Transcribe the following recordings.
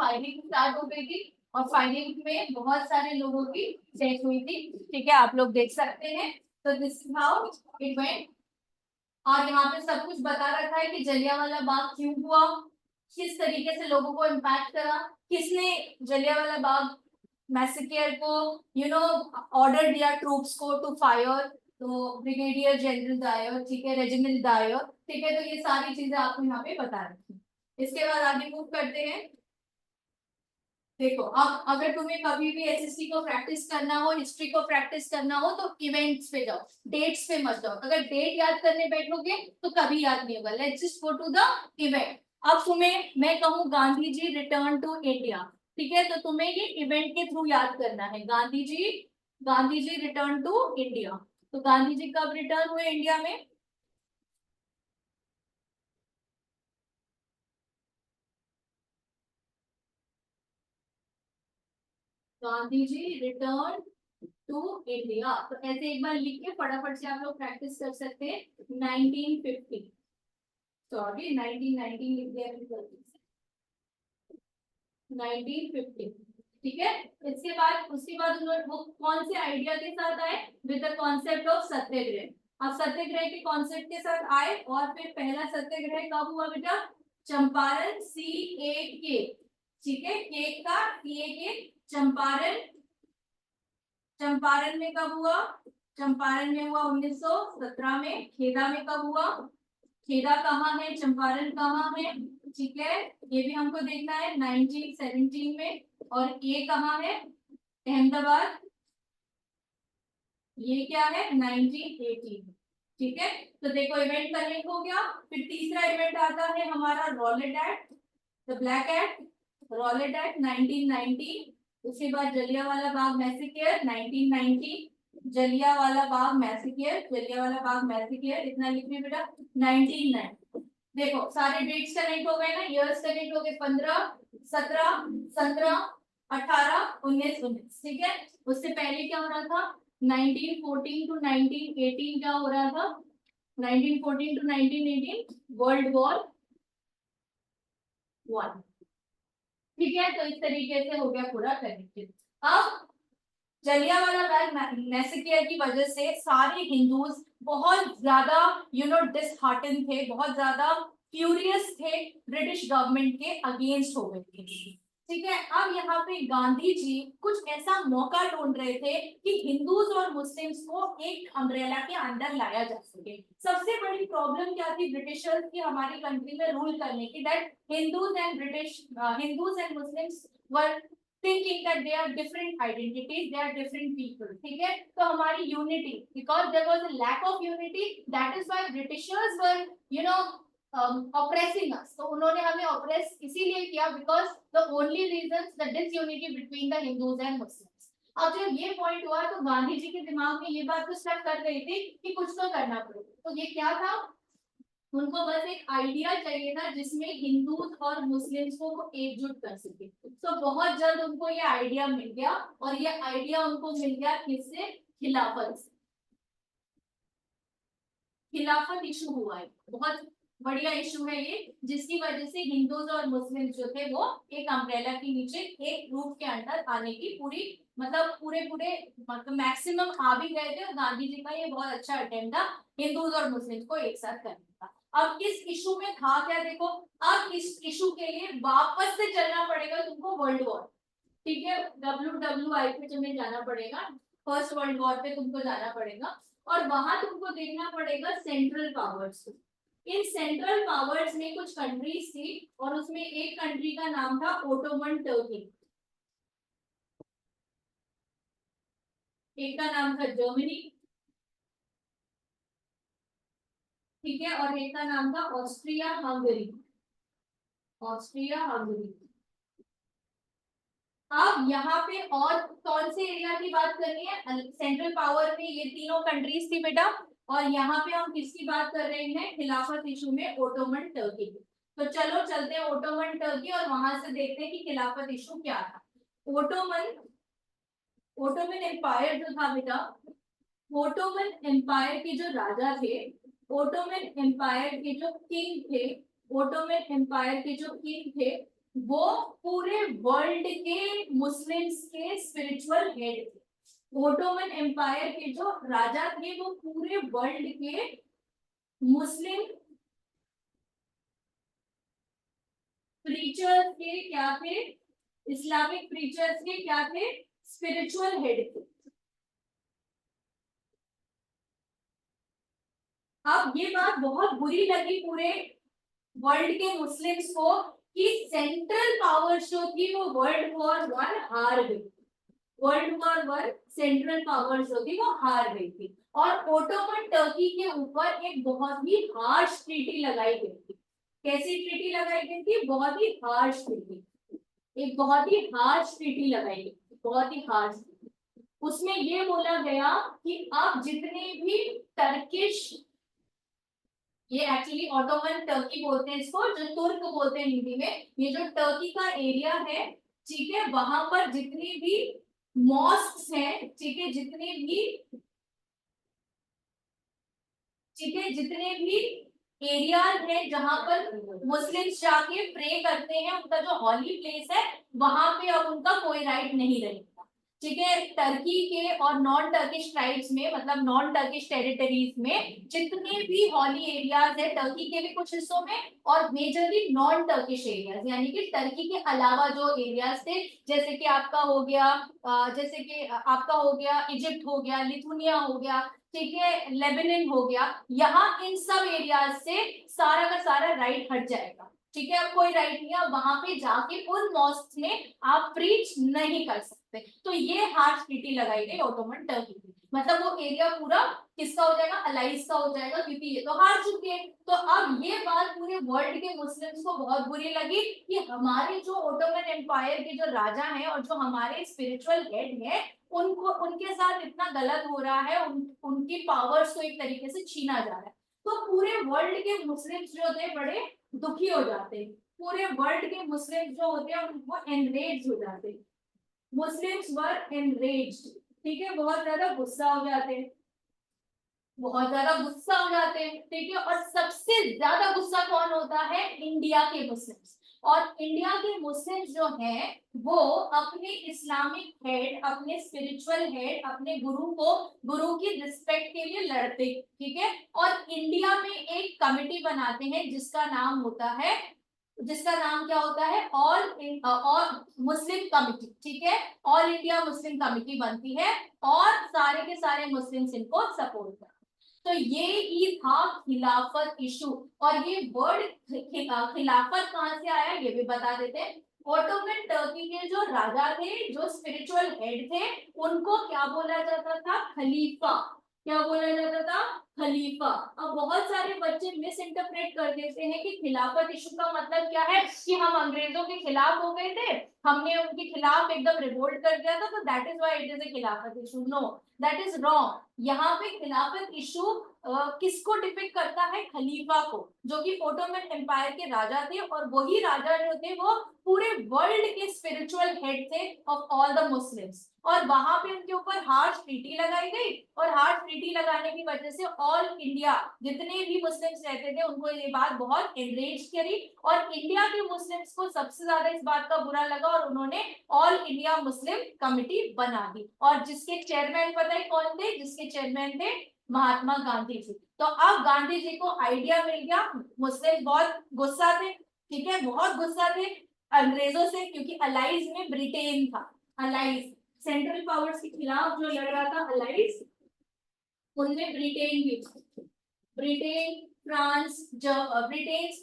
Firing start हो गई थी और फायरिंग में बहुत सारे लोगों की डेथ हुई थी। ठीक है, आप लोग देख सकते हैं। तो this is how it went. और यहाँ पे सब कुछ बता रखा है कि जलियांवाला बाग क्यों हुआ, किस तरीके से लोगों को इम्पैक्ट करा, किसने जलियांवाला बाग मैसेकेयर को ऑर्डर दिया ट्रूप्स को टू फायर। तो ब्रिगेडियर जनरल डायर, ठीक है, रेजिमेंट डायर, ठीक है। तो ये सारी चीजें आपको यहाँ पे बता रखी है। इसके बाद आगे मूव करते हैं। देखो, अब अगर तुम्हें कभी भी एसएससी को प्रैक्टिस करना हो, हिस्ट्री को प्रैक्टिस करना हो, तो इवेंट्स पे जाओ, डेट्स पे मत जाओ। अगर डेट याद करने बैठोगे तो कभी याद नहीं होगा। Let's just go to the event. अब तुम्हें मैं कहूँ Gandhi ji return to India, ठीक है, तो तुम्हें ये इवेंट के थ्रू याद करना है। Gandhi ji return to India. तो गांधी जी कब रिटर्न हुए इंडिया में? Gandhi ji return to India. तो ऐसे एक बार लिख के फटाफट से आप लोग प्रैक्टिस कर सकते हैं। 1950, सॉरी 1919 लिख दिया मैंने गलती से। 1950, ठीक है। उसके बाद उन्होंने वो कौन से आइडिया के साथ आए? विद द कॉन्सेप्ट ऑफ सत्याग्रह। अब सत्याग्रह के कॉन्सेप्ट के साथ आए और फिर पहला सत्याग्रह कब हुआ बेटा? चंपारण, CAK, ठीक है, केक का CAK, चंपारण। चंपारण में कब हुआ? चंपारण में हुआ 1917 में। खेदा में कब हुआ? खेदा कहाँ है, चंपारण कहाँ है, ठीक है, ये भी हमको देखना है। 1917 में। और ये कहाँ है? अहमदाबाद। ये क्या है? 1918, ठीक है। तो देखो इवेंट का लिंक हो गया। फिर तीसरा इवेंट आता है हमारा Rowlatt act, the black act, Rowlatt act 1990। उसके बाद जलियांवाला बाग मैसेकेयर 1990। जलियांवाला बाग मैसेकेयर इतना लिखिए बेटा, 1990। देखो सारे डेट्स कनेक्ट हो गए ना, इयर्स कनेक्ट हो गए। 15, 17, 17, 18, 19, 19, ठीक है। उससे पहले क्या हो रहा था? 1914 टू 1918 क्या हो रहा था? 1914 टू 1918 वर्ल्ड वॉर 1, ठीक है। तो इस तरीके से हो गया पूरा कनेक्टेड। अब जलियांवाला बाग मैसेकेयर की वजह से सारे हिंदूज बहुत ज्यादा डिसहार्टन थे, बहुत ज्यादा फ्यूरियस थे, ब्रिटिश गवर्नमेंट के अगेंस्ट हो गए थे। ठीक है, अब यहाँ पे गांधी जी कुछ ऐसा मौका ढूंढ रहे थे कि हिंदूज और मुस्लिम्स को एक अम्ब्रेला के अंदर लाया जा सके। सबसे बड़ी प्रॉब्लम क्या थी ब्रिटिशर्स की हमारी कंट्री में रूल करने की? That Hindus and Muslims were thinking that they are different identities, they are different people, ठीक है। तो हमारी unity, because there was a lack of unity, that is why Britishers were you know oppressing us। तो उन्होंने हमें oppress इसीलिए किया because the only reasons the disunity between the Hindus and Muslims। अब जब ये पॉइंट हुआ तो गांधी जी के दिमाग में ये बात तो स्टक कर गई थी कि कुछ तो करना पड़ेगा। तो ये क्या था? उनको बस एक आइडिया चाहिए था जिसमें हिंदूज और मुस्लिम्स को एकजुट कर सके। तो बहुत जल्द उनको ये आइडिया मिल गया और ये आइडिया उनको मिल गया किससे? खिलाफत से। खिलाफत इशू हुआ है, बहुत बढ़िया इशू है ये, जिसकी वजह से हिंदूज और मुस्लिम जो थे वो एक अम्ब्रेला के नीचे एक रूफ के अंदर आने की पूरी पूरे मतलब मैक्सिमम आ भी गए थे। और गांधी जी का ये बहुत अच्छा अटेम्प्ट था हिंदूज और मुस्लिम को एक साथ करने का। अब इस इशू में था क्या? देखो, अब इस इशू के लिए वापस से चलना पड़ेगा तुमको वर्ल्ड वॉर, ठीक है। WWI पे तुम्हें जाना पड़ेगा, फर्स्ट वर्ल्ड वॉर पे तुमको जाना पड़ेगा और वहां तुमको देखना पड़ेगा central powers. In central powers में कुछ कंट्रीज थी और उसमें एक कंट्री का नाम था ओटोमन टर्की, एक का नाम था जर्मनी, ठीक है, और एक का नाम था ऑस्ट्रिया हंगरी। Austria Hungary. अब यहाँ पे और कौन से एरिया की बात करनी है? सेंट्रल पावर में ये तीनों कंट्रीज थी बेटा। और यहाँ पे हम किसकी बात कर रहे हैं? खिलाफत इशू में ओटोमन टर्की। तो चलो चलते हैं ओटोमन टर्की और वहां से देखते हैं कि खिलाफत इशू क्या था। ओटोमन ओटोमन एम्पायर जो था बेटा, ओटोमन एम्पायर के जो राजा थे, ओटोमन एम्पायर के जो किंग थे, ओटोमन एम्पायर के जो किंग थे, वो पूरे वर्ल्ड के मुस्लिम्स के स्पिरिचुअल हेड थे। ओटोमन एम्पायर के जो राजा थे वो पूरे वर्ल्ड के मुस्लिम प्रीचर्स के क्या थे, इस्लामिक प्रीचर्स के क्या थे, स्पिरिचुअल हेड थे। अब ये बात बहुत बुरी लगी पूरे वर्ल्ड के मुस्लिम्स को कि सेंट्रल पावर जो थी वो वर्ल्ड वॉर वन हार गई। World war one central power जो थी वो हार गई थी और ओटोमन टर्की के ऊपर एक बहुत ही हार्श ट्रीटी लगाई गई थी। कैसी ट्रीटी लगाई गई थी? बहुत ही हार्श ट्रीटी। एक बहुत ही हार्श ट्रीटी लगाई गई थी, बहुत ही हार्श। उसमें ये बोला गया कि अब जितने भी टर्किश, ये एक्चुअली ऑटोमन टर्की बोलते हैं इसको, जो तुर्क बोलते हैं हिंदी में, ये जो टर्की का एरिया है, ठीक है, वहां पर जितनी भी मॉस्क्स हैं, ठीक है, जितने भी एरियाज हैं जहां पर मुस्लिम्स जाके प्रे करते हैं, उनका जो हॉली प्लेस है, वहां पे अब उनका कोई राइट नहीं रहेगा। ठीक है, टर्की के और नॉन टर्किश ट्राइब्स में, मतलब नॉन टर्किश टेरिटरीज में जितने भी हॉली एरियाज है टर्की के भी कुछ हिस्सों में, और मेजरली नॉन टर्किश एरियाज, यानी कि टर्की के अलावा जो एरियाज थे, जैसे कि आपका हो गया, इजिप्ट हो गया, लिथुनिया हो गया, ठीक है, लेबनान हो गया, यहाँ इन सब एरियाज से सारा का सारा राइट हट जाएगा। ठीक है, अब कोई राइट नहीं है, वहां पे जाके उन मॉस्क में आप प्रीच नहीं कर सकते। तो ये हार्श ट्रीटी लगाई गई ओटोमन टर्की की, मतलब वो एरिया पूरा किसका हो जाएगा, अलाइज का हो जाएगा, क्योंकि ये तो हार चुके हैं। तो अब ये बात पूरे वर्ल्ड के मुस्लिम्स को बहुत बुरी लगी कि हमारे जो ओटोमन एम्पायर के जो राजा हैं और जो हमारे स्पिरिचुअल हेड हैं, उनको, उनके साथ इतना गलत हो रहा है, उनकी पावर्स को एक तरीके से छीना जा रहा है। तो पूरे वर्ल्ड के मुस्लिम्स जो थे बड़े दुखी हो जाते हैं, पूरे वर्ल्ड के मुस्लिम्स जो होते हैं वो एनरेज हो जाते हैं, मुस्लिम्स वर एनरेज्ड। ठीक है, बहुत ज्यादा गुस्सा हो जाते हैं, बहुत ज्यादा गुस्सा हो जाते हैं। ठीक है, और सबसे ज्यादा गुस्सा कौन होता है? इंडिया के मुस्लिम्स। और इंडिया के मुस्लिम्स जो हैं वो अपने इस्लामिक हेड, अपने स्पिरिचुअल हेड, अपने गुरु को, गुरु की रिस्पेक्ट के लिए लड़ते। ठीक है, और इंडिया में एक कमिटी बनाते हैं जिसका नाम होता है, जिसका नाम क्या होता है, ऑल मुस्लिम कमिटी। ठीक है, ऑल इंडिया मुस्लिम कमिटी बनती है और सारे के सारे मुस्लिम्स इनको सपोर्ट करते हैं। तो ये ही था खिलाफत इशू। और ये वर्ड खिलाफत कहां से आया ये भी बता देते हैं। ऑटोमन टर्की के जो राजा थे, जो स्पिरिचुअल हेड थे, उनको क्या बोला जाता था? खलीफा। क्या बोला जाता था? खलीफा। अब बहुत सारे बच्चे मिस इंटरप्रेट कर देते हैं कि खिलाफत इशू का मतलब क्या है, कि हम अंग्रेजों के खिलाफ हो गए थे, हमने उनके खिलाफ एकदम रिवोल्ट कर दिया था, तो that is why it is a Khilafat issue. No, that is wrong. यहाँ पे खिलाफत इशू किसको डिपिक्ट करता है? खलीफा को, जो कि ओटोमन एम्पायर के राजा थे, और वही राजा जो थे वो पूरे वर्ल्ड के स्पिरिचुअल हेड थे ऑफ ऑल द मुस्लिम्स। और वहां पे उनके ऊपर हार्श ट्रीटी लगाई गई, और हार्श ट्रीटी लगाने की वजह से ऑल इंडिया जितने भी मुस्लिम्स रहते थे उनको ये बात बहुत एनरेज करी, और इंडिया के मुस्लिम्स को सबसे ज्यादा इस बात का बुरा लगा, और उन्होंने ऑल इंडिया मुस्लिम कमिटी बना दी। और जिसके चेयरमैन पता है कौन थे? जिसके चेयरमैन थे महात्मा गांधी जी। तो अब गांधी जी को आइडिया मिल गया, मुस्लिम बहुत गुस्सा थे, ठीक है, बहुत गुस्सा थे अंग्रेजों से, क्योंकि अलाइज में ब्रिटेन था। अलाइज सेंट्रल पावर्स के खिलाफ जो लड़ रहा था, अलाइज, उनमें ब्रिटेन भी था। ब्रिटेन,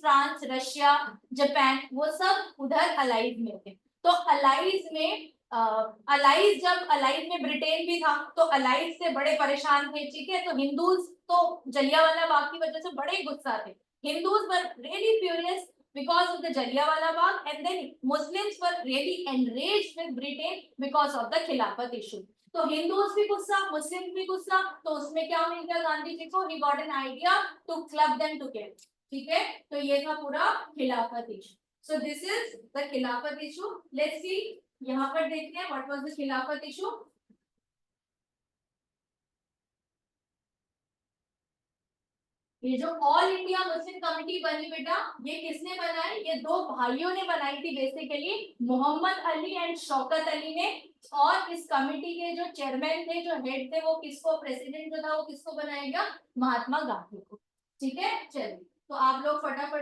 फ्रांस, रशिया, जापान, वो सब उधर अलाइज में थे। तो अलाइज में जब अलाइज में ब्रिटेन भी था, तो अलाइज से बड़े परेशान थे। ठीक है, तो हिंदूज तो जलियांवाला बाग की वजह से बड़े गुस्सा थे। Hindus were really furious because of the Jallianwala Bagh, and then Muslims were really enraged with Britain because of the Khilafat issue. तो हिंदूज भी गुस्सा, मुस्लिम भी गुस्सा, तो उसमें क्या मिल गया गांधी जी को? He got an idea to club them together. ठीक है, तो ये था पूरा Khilafat issue. So this is the Khilafat issue. Let's see, यहाँ पर देखते हैं what was the Khilafat issue. ये जो ऑल इंडिया मुस्लिम कमेटी बनी बेटा, ये किसने बनाई? ये दो भाइयों ने बनाई थी बेसिकली, मोहम्मद अली एंड शौकत अली ने। और इस कमेटी के जो चेयरमैन थे, जो हेड थे, वो किसको, प्रेसिडेंट जो था वो किसको बनाएगा? महात्मा गांधी को। ठीक है, चलिए तो आप लोग फटाफट